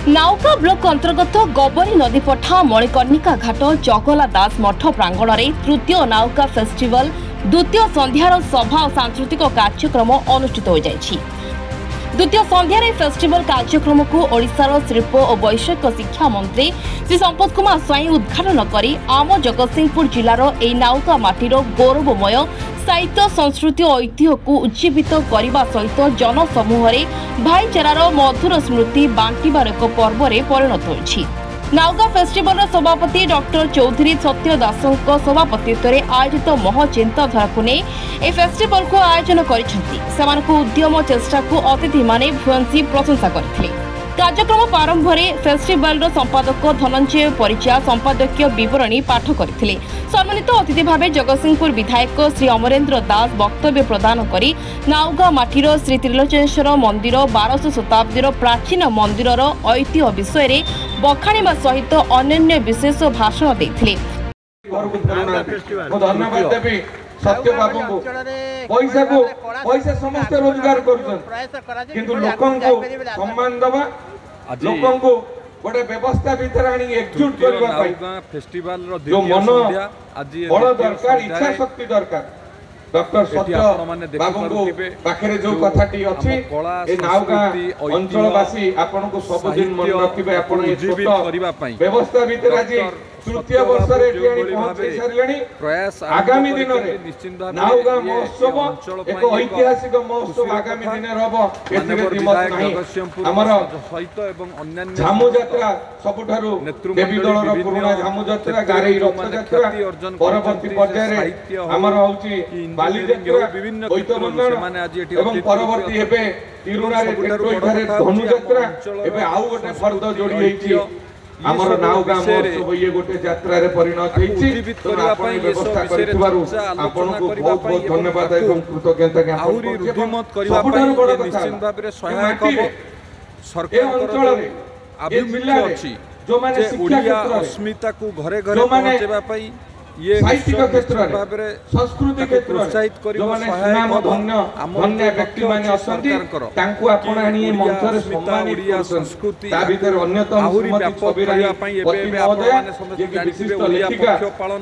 नाउका block अंतर्गत गबरी नदीपठा मणिकर्णिका घाट जगला दास मठ प्रांगण में तृतीय नाउका फेस्टिवल द्वितीय संध्यार सभा और सांस्कृतिक कार्यक्रम अनुष्ठित हो जाइछि। द्वितीय संध्यार फेस्टिवल कार्यक्रम को ओडिशार शिल्प और वैषयिक शिक्षा मंत्री श्री संपत कुमार स्वाई उद्घाटन करी आम जगतसिंहपुर जिलार ए नाउका माटीर गौरवमय साहित्य संस्कृति और ऐतिह्य को उज्जीवित करने सहित जनसमूह भाईचारार मधुर स्मृति बांटिबार एक पर्व में परिणत होइछि। नाउका फेस्टिवल सभापति डॉक्टर चौधरी सत्य दासों सभापतित्व में आयोजित मह चिंताधारा को नहीं फेस्टिवल को आयोजन कर उद्यम चेष्टा को अतिथि माने भूयसी प्रशंसा करथिले। कार्यक्रम प्रारंभ में फेस्टिवल संपादक धनंजय परिचा संपादकीय विवरणी पाठ करथिले। सम्मानित अतिथि भाव जगतसिंहपुर विधायक श्री अमरेन्द्र दास वक्तव्य प्रदान करी नाउगा माटीर श्री त्रिलोचनेश्वर मंदिर 1200 शताब्दीर प्राचीन मंदिर ऐतिह्य विषय बखाणिबा सहित अन्य विशेष भाषण देथिले। सत्य बाबू को पैसा समस्त रोजगार कर किंतु लोकों को सम्मान दबा लोकों को गोटे व्यवस्था भीतर आनी एकजुट करबा पाई फेस्टिवल रो जो मन बड़ दरकार इच्छा शक्ति दरकार डॉक्टर सत्य बाबू को पाखरे जो कथाटी अछि ए नाउगा अंचलवासी आपन को सब दिन मन रखिबे आपन ए छोट व्यवस्था भीतर आज तृतीय वर्ष रे पहुंचे सारलेनी प्रयास आगामी दिन रे नाउगा महोत्सव एक ऐतिहासिक महोत्सव आगामी दिन रे हबो एथिरे दिमत नाही हमर सहित एवं अन्य झामु यात्रा सबठारु देवी दलर पुराना झामु यात्रा गारेई रथ यात्रा परवर्ती पर्याय रे हमर होची बाली यात्रा विभिन्न क्षेत्र माने आज एठी एवं परवर्ती एबे तिरुना रे टेक्टोइठारे धनु यात्रा एबे आउ गोटे फर्द जोडी हेची हमर नाउगा महोत्सव ये गोटे यात्रा रे परिणत हेछि तो आपण व्यवस्था करितबारु आपण को बहुत बहुत धन्यवाद एवं कृतज्ञता ज्ञापन करूछि। रुद्धिमत करिबा पई निश्चित भाव रे सहायक हो सरकार रे अभिमुख्य अछि जो माने शिक्षा अस्मिता को घरे घरे पहुंचेबा पई ये साहित्य क्षेत्र में संस्कृति क्षेत्र प्रोत्साहित जो माने सुनाम धन्य व्यक्ति माने असंति तांको आपण आनी मंच रे सम्मानित संस्कृति ता भीतर अन्यतम श्रीमती छबिरानी पति महोदय जे विशिष्ट लेखिका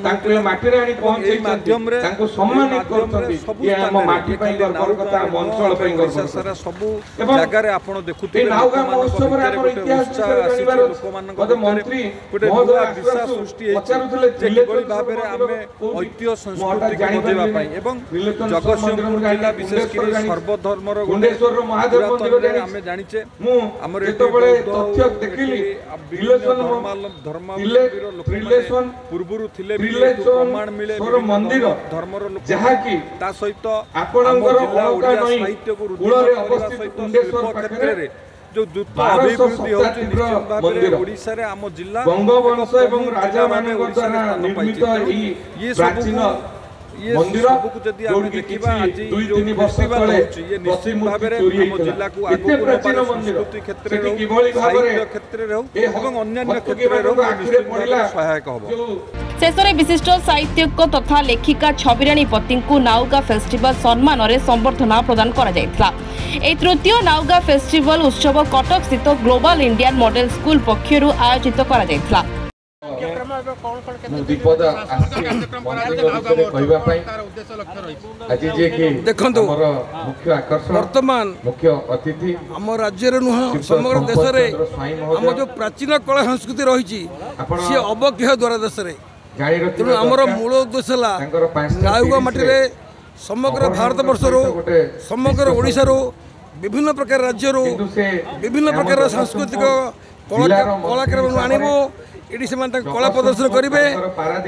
तांको माटी रे आनी पहुंचे माध्यम रे तांको सम्मानित करछथि ये हम माटी पई गर्व कथा मंचल पई गर्व सारा सब जगह रे आपण देखुते नाउगा महोत्सव रे हमर इतिहास जानिबार लोक मान मंत्री महोदय विश्वास सृष्टि पचारुथले जे भाबे आमे ऐतिह्य संस्कृति को बजेबा पई एवं जगतसिंहपुर जिला विशेष कर सर्वधर्मर गुंडेश्वर महादेव मंदिर रे आमे जानिचे हमर एतो बळे तथ्य देखिली रिलेशन पूर्वरु थिले प्रमाण मिले मंदिर धर्मर लोक जहा की ता सहित आपणकर ओळखा नै साहित्य को कूଳରେ अवस्थित गुंडेश्वर क्षेत्र रे जो द्रुत अभिवृद्धि होची निश्चित भाबरे ओडिसा रे आम जिल्ला बंगवंश एवं राजा मानक द्वारा निर्मित ई प्राचीन मंदिर को जदी आमे देखिबा आज 2-3 वर्ष तळे ये निश्चित भाबरे आम जिल्ला को आगो प्राचीन मंदिर क्षेत्र रे किभଳି भाबरे क्षेत्र रे एवं अन्य क्षेत्र रे निश्चित भाबरे सहायक होबो। शेषे विशिष्ट साहित्यिक तथा लेखिका छबिरानी पति को नाउगा फेस्टिवल सम्मान में संबर्धना प्रदान करा जायथिला। ए तृतीय नाउगा फेस्टिवल उत्सव कटक स्थित ग्लोबल इंडियन मॉडल स्कूल पक्षरु आयोजित करा जायथिला। दीपद देखंतु मुख्य आकर्षण वर्तमान मुख्य अतिथि हम राज्य रे नुह समग्र देश रे हम जो प्राचीन कला संस्कृति रही सी अवक्षय द्वारा देश रे तेणु आमर मूल उद्देश्य है नाउगा माटी रे समग्र भारत वर्ष समग्र ओडिशा विभिन्न प्रकार राज्य विभिन्न प्रकार सांस्कृतिक कलाकार आणबो ये कला प्रदर्शन करेंगे।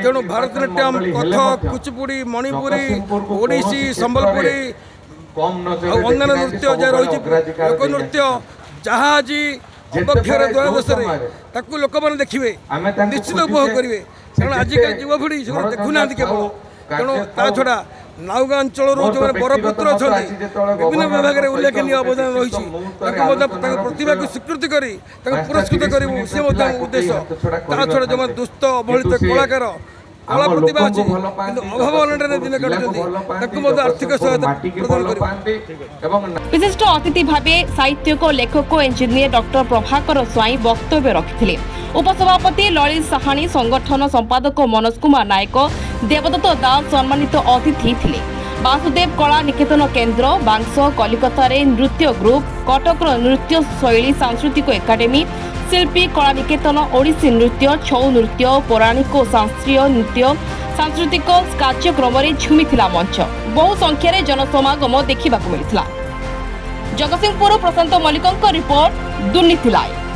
तेणु भारतनाट्यम कथक कुचिपुड़ी मणिपुरी ओडिसी संबलपुरी अन्य नृत्य जहाँ रही लोक नृत्य जहाँ आज अवक्षय द्वारा देश में लोक मैंने देखिए निश्चित उपभोग करेंगे कारण आजिकल युवपीढ़ी देखुना केवल तेणु ता छड़ा नाउगा अंचल जो बरपुत्र अच्छा विभिन्न विभाग में उल्लेखनीय अवदान रही प्रतिभा को स्वीकृति कर पुरस्कृत करूँ सी उद्देश्य ता छड़ा जो दुष्ट अवहेलित कलाकार କଳା ପ୍ରତିଭା ଅଛି କିନ୍ତୁ ଅଭାବ ଅନାଟନରେ ଦିନ କାଟୁଛନ୍ତି ତାକୁ ମଧ୍ୟ ଆର୍ଥିକ ସହାୟତା ପ୍ରଦାନ କରିବ। ବିଶିଷ୍ଟ ଅତିଥି ଭାବେ ସାହିତ୍ୟିକ ଲେଖକ ଇଞ୍ଜିନିୟର ଡକ୍ଟର ପ୍ରଭାକର ସ୍ୱାଇଁ ବକ୍ତବ୍ୟ ରଖିଥିଲେ। ଉପସଭାପତି ଲଳିତ ସାହାଣୀ, ସଂଗଠନ ସମ୍ପାଦକ ମନୋଜ କୁମାର ନାୟକ, ଦେବଦତ୍ତ ଦାସ ସମ୍ମାନିତ ଅତିଥି ଥିଲେ। ବାସୁଦେବ କଳା ନିକେତନ କେନ୍ଦ୍ର, ବାଂଶ, କଲିକତାରେ ନୃତ୍ୟ ଗ୍ରୁପ, କଟକର ନୃତ୍ୟ ଶୈଳୀ ସାଂସ୍କୃତିକ ଏକାଡେମୀ, ଶିଳ୍ପୀ କଳା ନିକେତନ, ଓଡ଼ିଶୀ ନୃତ୍ୟ, ଛଉ ନୃତ୍ୟ, ପୌରାଣିକ ଓ ଶାସ୍ତ୍ରୀୟ ନୃତ୍ୟ ସାଂସ୍କୃତିକ କାର୍ଯ୍ୟକ୍ରମରେ ଝୁମିଥିଲା ମଞ୍ଚ। ବହୁ ସଂଖ୍ୟାରେ ଜନସମାଗମ ଦେଖିବାକୁ ମିଳିଥିଲା। ଜଗତସିଂହପୁର ପ୍ରଶାନ୍ତ ମଲ୍ଲିକଙ୍କ ରିପୋର୍ଟ, ଦୁର୍ନୀତି ଲାଇଭ୍।